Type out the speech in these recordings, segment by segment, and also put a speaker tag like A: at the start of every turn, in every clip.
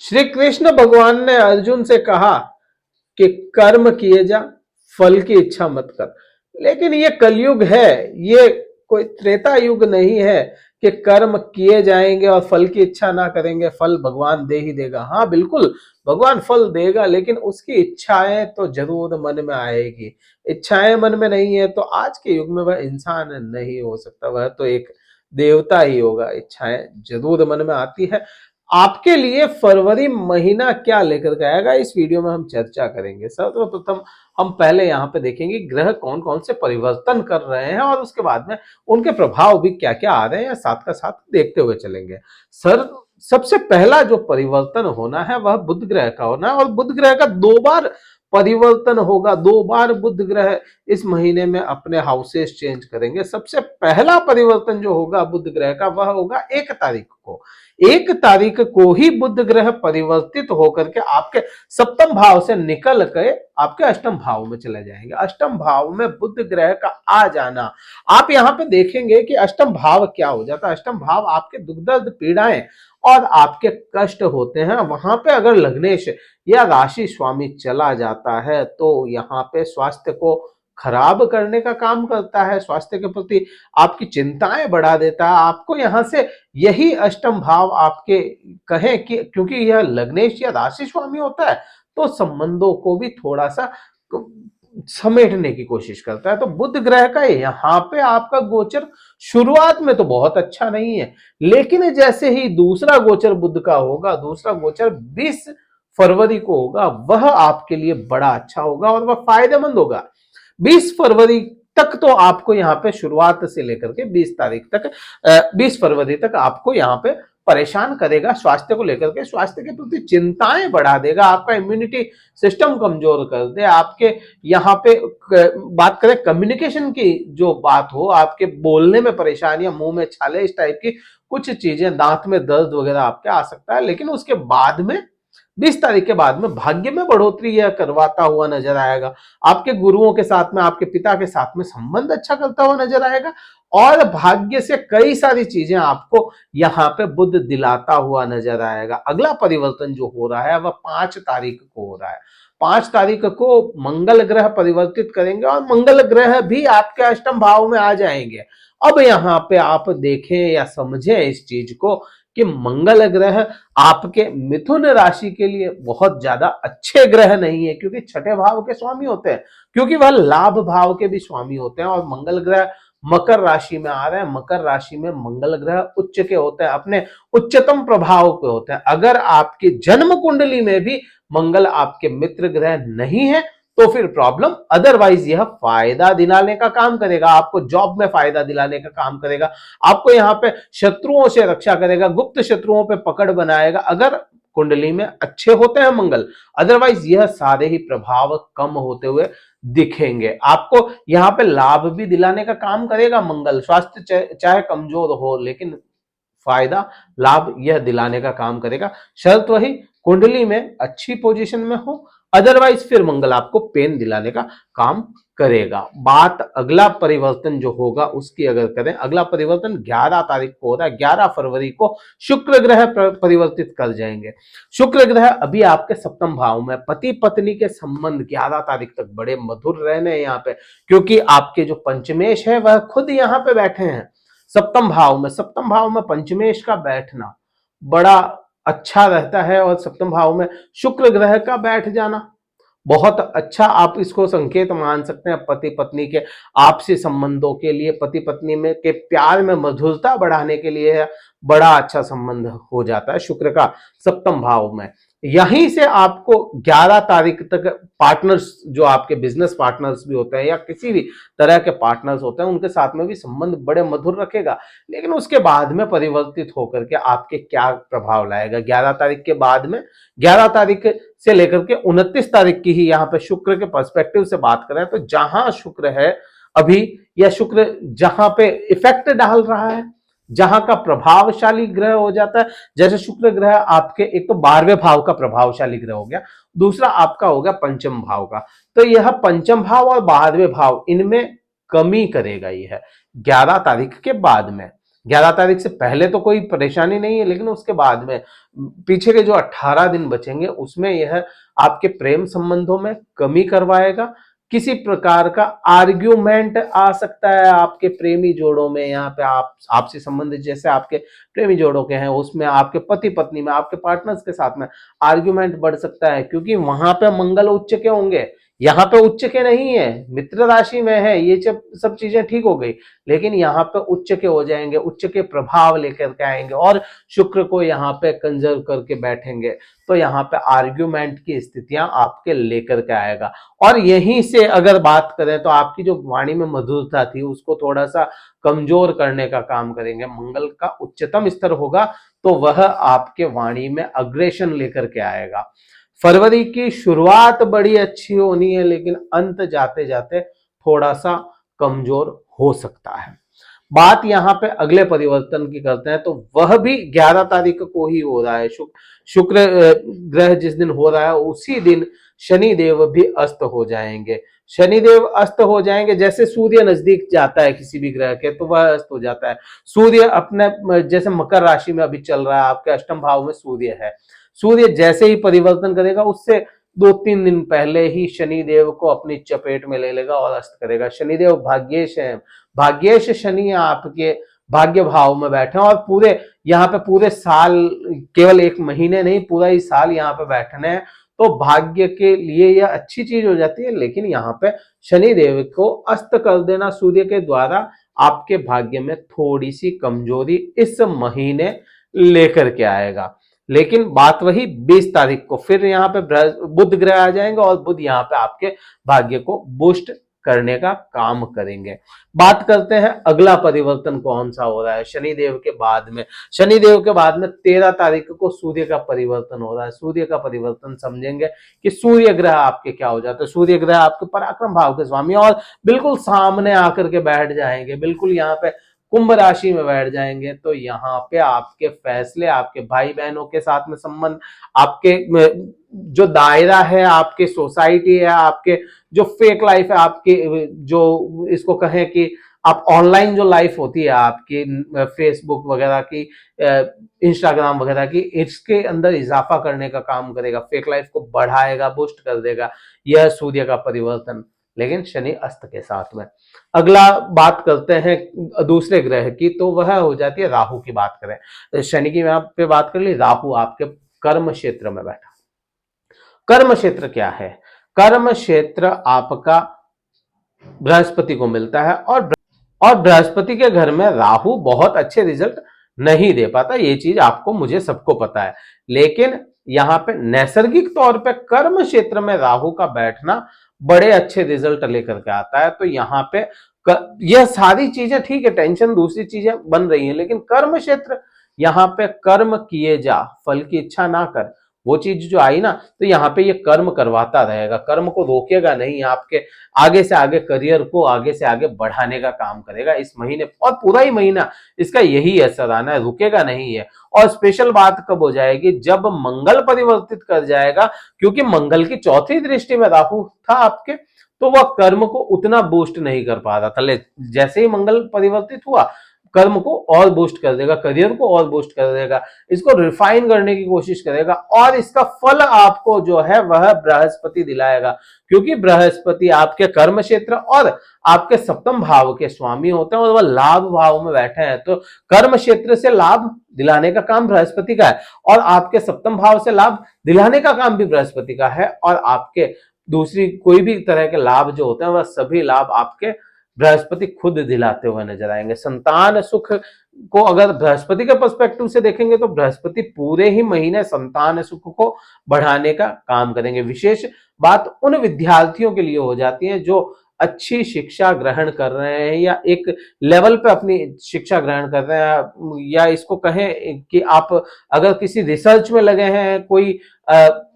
A: श्री कृष्ण भगवान ने अर्जुन से कहा कि कर्म किए जा, फल की इच्छा मत कर। लेकिन ये कलयुग है, ये कोई त्रेता युग नहीं है कि कर्म किए जाएंगे और फल की इच्छा ना करेंगे, फल भगवान दे ही देगा। हाँ बिल्कुल, भगवान फल देगा, लेकिन उसकी इच्छाएं तो जरूर मन में आएगी। इच्छाएं मन में नहीं है तो आज के युग में वह इंसान नहीं हो सकता, वह तो एक देवता ही होगा। इच्छाएं जरूर मन में आती है। आपके लिए फरवरी महीना क्या लेकर के आएगा, इस वीडियो में हम चर्चा करेंगे। सर्वप्रथम हम पहले यहाँ पे देखेंगे ग्रह कौन कौन से परिवर्तन कर रहे हैं और उसके बाद में उनके प्रभाव भी क्या क्या आ रहे हैं, साथ का साथ देखते हुए चलेंगे। सर, सबसे पहला जो परिवर्तन होना है वह बुध ग्रह का होना है, और बुध ग्रह का 2 बार परिवर्तन होगा। 2 बार बुध ग्रह इस महीने में अपने हाउसेस चेंज करेंगे। सबसे पहला परिवर्तन जो होगा बुध ग्रह का वह होगा 1 तारीख को। 1 तारीख को ही बुध ग्रह परिवर्तित होकर के आपके सप्तम भाव से निकल के आपके अष्टम भाव में चले जाएंगे। अष्टम भाव में बुध ग्रह का आ जाना, आप यहां पे देखेंगे कि अष्टम भाव क्या हो जाता है। अष्टम भाव आपके दुख दर्द पीड़ाएं और आपके कष्ट होते हैं, वहां पे अगर लग्नेश या राशि स्वामी चला जाता है तो यहाँ पे स्वास्थ्य को खराब करने का काम करता है, स्वास्थ्य के प्रति आपकी चिंताएं बढ़ा देता है। आपको यहां से यही अष्टम भाव आपके कहें कि क्योंकि यह लग्नेश या राशि स्वामी होता है तो संबंधों को भी थोड़ा सा समेटने की कोशिश करता है। तो बुध ग्रह का यहाँ पे आपका गोचर शुरुआत में तो बहुत अच्छा नहीं है, लेकिन जैसे ही दूसरा गोचर बुध का होगा, दूसरा गोचर 20 फरवरी को होगा, वह आपके लिए बड़ा अच्छा होगा और वह फायदेमंद होगा। 20 फरवरी तक तो आपको यहाँ पे शुरुआत से लेकर के 20 तारीख तक 20 फरवरी तक आपको यहाँ पे परेशान करेगा। स्वास्थ्य को लेकर के, स्वास्थ्य के प्रति चिंताएं बढ़ा देगा, आपका इम्यूनिटी सिस्टम कमजोर कर दे। आपके यहाँ पे बात करें कम्युनिकेशन की जो बात हो, आपके बोलने में परेशानियां, मुंह में छाले, इस टाइप की कुछ चीजें, दांत में दर्द वगैरह आपके आ सकता है। लेकिन उसके बाद में 20 तारीख के बाद में भाग्य में बढ़ोतरी यह करवाता हुआ नजर आएगा। आपके गुरुओं के साथ में, आपके पिता के साथ में संबंध अच्छा करता हुआ नजर आएगा और भाग्य से कई सारी चीजें आपको यहाँ पे बुध दिलाता हुआ नजर आएगा। अगला परिवर्तन जो हो रहा है वह 5 तारीख को हो रहा है। 5 तारीख को मंगल ग्रह परिवर्तित करेंगे और मंगल ग्रह भी आपके अष्टम भाव में आ जाएंगे। अब यहाँ पे आप देखें या समझें इस चीज को कि मंगल ग्रह आपके मिथुन राशि के लिए बहुत ज्यादा अच्छे ग्रह नहीं है, क्योंकि छठे भाव के स्वामी होते हैं, क्योंकि वह लाभ भाव के भी स्वामी होते हैं। और मंगल ग्रह मकर राशि में आ रहे हैं। मकर राशि में मंगल ग्रह उच्च के होते हैं, अपने उच्चतम प्रभाव के होते हैं। अगर आपकी जन्म कुंडली में भी मंगल आपके मित्र ग्रह नहीं है तो फिर प्रॉब्लम, अदरवाइज यह फायदा दिलाने का काम करेगा, आपको जॉब में फायदा दिलाने का काम करेगा, आपको यहाँ पे शत्रुओं से रक्षा करेगा, गुप्त शत्रुओं पे पकड़ बनाएगा अगर कुंडली में अच्छे होते हैं मंगल। अदरवाइज यह सारे ही प्रभाव कम होते हुए दिखेंगे। आपको यहाँ पे लाभ भी दिलाने का काम करेगा मंगल। स्वास्थ्य चाहे कमजोर हो, लेकिन फायदा लाभ यह दिलाने का काम करेगा, शर्त वही कुंडली में अच्छी पोजीशन में हो। अदरवाइज फिर मंगल आपको पेन दिलाने का काम करेगा। बात अगला परिवर्तन जो होगा उसकी अगर करें, अगला परिवर्तन 11 तारीख को हो रहा है। 11 फरवरी को शुक्र ग्रह परिवर्तित कर जाएंगे। शुक्र ग्रह अभी आपके सप्तम भाव में, पति पत्नी के संबंध 11 तारीख तक बड़े मधुर रहने यहाँ पे, क्योंकि आपके जो पंचमेश है वह खुद यहाँ पे बैठे हैं सप्तम भाव में। सप्तम भाव में पंचमेश का बैठना बड़ा अच्छा रहता है और सप्तम भाव में शुक्र ग्रह का बैठ जाना बहुत अच्छा, आप इसको संकेत मान सकते हैं पति पत्नी के आपसी संबंधों के लिए, पति पत्नी में के प्यार में मधुरता बढ़ाने के लिए बड़ा अच्छा संबंध हो जाता है शुक्र का सप्तम भाव में। यहीं से आपको 11 तारीख तक पार्टनर्स, जो आपके बिजनेस पार्टनर्स भी होते हैं या किसी भी तरह के पार्टनर्स होते हैं, उनके साथ में भी संबंध बड़े मधुर रखेगा। लेकिन उसके बाद में परिवर्तित होकर के आपके क्या प्रभाव लाएगा 11 तारीख के बाद में, 11 तारीख से लेकर के 29 तारीख की ही यहाँ पे शुक्र के पर्सपेक्टिव से बात करें तो जहां शुक्र है अभी, या शुक्र जहां पे इफेक्ट डाल रहा है, जहां का प्रभावशाली ग्रह हो जाता है, जैसे शुक्र ग्रह आपके एक तो 12वें भाव का प्रभावशाली ग्रह हो गया, दूसरा आपका हो गया पंचम भाव का, तो यह पंचम भाव और 12वें भाव इनमें कमी करेगा यह 11 तारीख के बाद में। 11 तारीख से पहले तो कोई परेशानी नहीं है, लेकिन उसके बाद में पीछे के जो 18 दिन बचेंगे उसमें यह आपके प्रेम संबंधों में कमी करवाएगा। किसी प्रकार का आर्ग्यूमेंट आ सकता है आपके प्रेमी जोड़ों में, यहाँ पे आप आपसे संबंधित जैसे आपके प्रेमी जोड़ों के हैं उसमें, आपके पति पत्नी में, आपके पार्टनर्स के साथ में आर्ग्यूमेंट बढ़ सकता है, क्योंकि वहां पे मंगल उच्च के होंगे, यहाँ पे उच्च के नहीं है, मित्र राशि में है। ये सब चीजें ठीक हो गई, लेकिन यहाँ पे उच्च के हो जाएंगे, उच्च के प्रभाव लेकर के आएंगे और शुक्र को यहाँ पे कंजर्व करके बैठेंगे, तो यहाँ पे आर्ग्यूमेंट की स्थितियां आपके लेकर के आएगा। और यहीं से अगर बात करें तो आपकी जो वाणी में मधुरता थी उसको थोड़ा सा कमजोर करने का काम करेंगे। मंगल का उच्चतम स्तर होगा तो वह आपके वाणी में अग्रेशन लेकर के आएगा। फरवरी की शुरुआत बड़ी अच्छी होनी है, लेकिन अंत जाते जाते थोड़ा सा कमजोर हो सकता है। बात यहां पे अगले परिवर्तन की करते हैं, तो वह भी 11 तारीख को ही हो रहा है। शुक्र ग्रह जिस दिन हो रहा है उसी दिन शनि देव भी अस्त हो जाएंगे। शनि देव अस्त हो जाएंगे, जैसे सूर्य नजदीक जाता है किसी भी ग्रह के तो वह अस्त हो जाता है। सूर्य अपने जैसे मकर राशि में अभी चल रहा है, आपके अष्टम भाव में सूर्य है। सूर्य जैसे ही परिवर्तन करेगा उससे 2-3 दिन पहले ही शनिदेव को अपनी चपेट में ले लेगा और अस्त करेगा। शनिदेव भाग्येश है, भाग्येश शनि आपके भाग्य भाव में बैठे हैं और पूरे यहाँ पे पूरे साल, केवल एक महीने नहीं पूरा ही साल यहाँ पे बैठने हैं, तो भाग्य के लिए यह अच्छी चीज हो जाती है। लेकिन यहाँ पे शनिदेव को अस्त कर देना सूर्य के द्वारा आपके भाग्य में थोड़ी सी कमजोरी इस महीने लेकर के आएगा। लेकिन बात वही 20 तारीख को फिर यहाँ पे बुध ग्रह आ जाएंगे और बुध यहाँ पे आपके भाग्य को बूस्ट करने का काम करेंगे। बात करते हैं अगला परिवर्तन कौन सा हो रहा है शनिदेव के बाद में। शनिदेव के बाद में 13 तारीख को सूर्य का परिवर्तन हो रहा है। सूर्य का परिवर्तन समझेंगे कि सूर्य ग्रह आपके क्या हो जाते हैं। सूर्य ग्रह आपके पराक्रम भाव के स्वामी और बिल्कुल सामने आकर के बैठ जाएंगे, बिल्कुल यहाँ पे कुंभ राशि में बैठ जाएंगे। तो यहाँ पे आपके फैसले, आपके भाई बहनों के साथ में संबंध, आपके जो दायरा है, आपके सोसाइटी है, आपके जो फेक लाइफ है, आपकी जो इसको कहें कि आप ऑनलाइन जो लाइफ होती है आपकी फेसबुक वगैरह की, इंस्टाग्राम वगैरह की, इसके अंदर इजाफा करने का काम करेगा, फेक लाइफ को बढ़ाएगा, बूस्ट कर देगा यह सूर्य का परिवर्तन, लेकिन शनि अस्त के साथ में। अगला बात करते हैं दूसरे ग्रह की, तो वह हो जाती है राहु की। बात करें शनि की यहाँ पे बात कर ली, राहु आपके कर्म क्षेत्र में बैठा। कर्म क्षेत्र क्या है? कर्म क्षेत्र आपका बृहस्पति को मिलता है और बृहस्पति के घर में राहु बहुत अच्छे रिजल्ट नहीं दे पाता, ये चीज आपको मुझे सबको पता है। लेकिन यहाँ पे नैसर्गिक तौर पे कर्म क्षेत्र में राहु का बैठना बड़े अच्छे रिजल्ट लेकर के आता है। तो यहाँ पे यह सारी चीजें ठीक है, टेंशन दूसरी चीजें बन रही है, लेकिन कर्म क्षेत्र यहाँ पे कर्म किए जा फल की इच्छा ना कर, वो चीज जो आई ना, तो यहाँ पे ये कर्म करवाता रहेगा, कर्म को रोकेगा नहीं, आपके आगे से आगे करियर को आगे से आगे बढ़ाने का काम करेगा इस महीने। और पूरा ही महीना इसका यही असर आना है, रुकेगा नहीं है। और स्पेशल बात कब हो जाएगी? जब मंगल परिवर्तित कर जाएगा, क्योंकि मंगल की चौथी दृष्टि में राहु था आपके, तो वह कर्म को उतना बूस्ट नहीं कर पा रहा था। जैसे ही मंगल परिवर्तित हुआ, कर्म को और बूस्ट कर देगा, करियर को और बूस्ट कर देगा, इसको रिफाइन करने की कोशिश करेगा और इसका फल आपको जो है वह बृहस्पति दिलाएगा, क्योंकि बृहस्पति आपके कर्म क्षेत्र और आपके सप्तम भाव के स्वामी होते हैं और वह लाभ भाव में बैठे हैं। तो कर्म क्षेत्र से लाभ दिलाने का काम बृहस्पति का है और आपके सप्तम भाव से लाभ दिलाने का काम भी बृहस्पति का है। और आपके दूसरी कोई भी तरह के लाभ जो होते हैं वह सभी लाभ आपके बृहस्पति खुद दिलाते हुए नजर आएंगे। संतान सुख को अगर बृहस्पति के पर्सपेक्टिव से देखेंगे तो बृहस्पति पूरे ही महीने संतान सुख को बढ़ाने का काम करेंगे। विशेष बात उन विद्यार्थियों के लिए हो जाती है जो अच्छी शिक्षा ग्रहण कर रहे हैं या एक लेवल पे अपनी शिक्षा ग्रहण कर रहे हैं, या इसको कहें कि आप अगर किसी रिसर्च में लगे हैं, कोई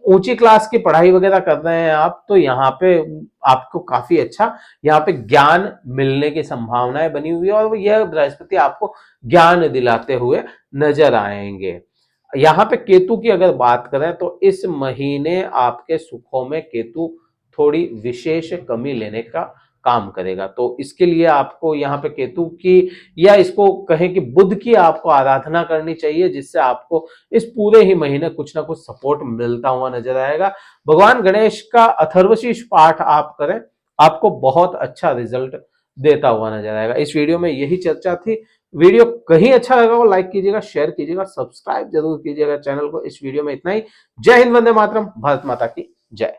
A: ऊंची क्लास की पढ़ाई वगैरह कर रहे हैं आप, तो यहाँ पे आपको काफी अच्छा यहाँ पे ज्ञान मिलने की संभावनाएं बनी हुई है और यह बृहस्पति आपको ज्ञान दिलाते हुए नजर आएंगे। यहाँ पे केतु की अगर बात करें तो इस महीने आपके सुखों में केतु थोड़ी विशेष कमी लेने का काम करेगा। तो इसके लिए आपको यहाँ पे केतु की या इसको कहें कि बुध की आपको आराधना करनी चाहिए, जिससे आपको इस पूरे ही महीने कुछ ना कुछ सपोर्ट मिलता हुआ नजर आएगा। भगवान गणेश का अथर्वशीष पाठ आप करें, आपको बहुत अच्छा रिजल्ट देता हुआ नजर आएगा। इस वीडियो में यही चर्चा थी। वीडियो कहीं अच्छा लगा हो लाइक कीजिएगा, शेयर कीजिएगा, सब्सक्राइब जरूर कीजिएगा चैनल को। इस वीडियो में इतना ही। जय हिंद, वंदे मातरम, भारत माता की जय।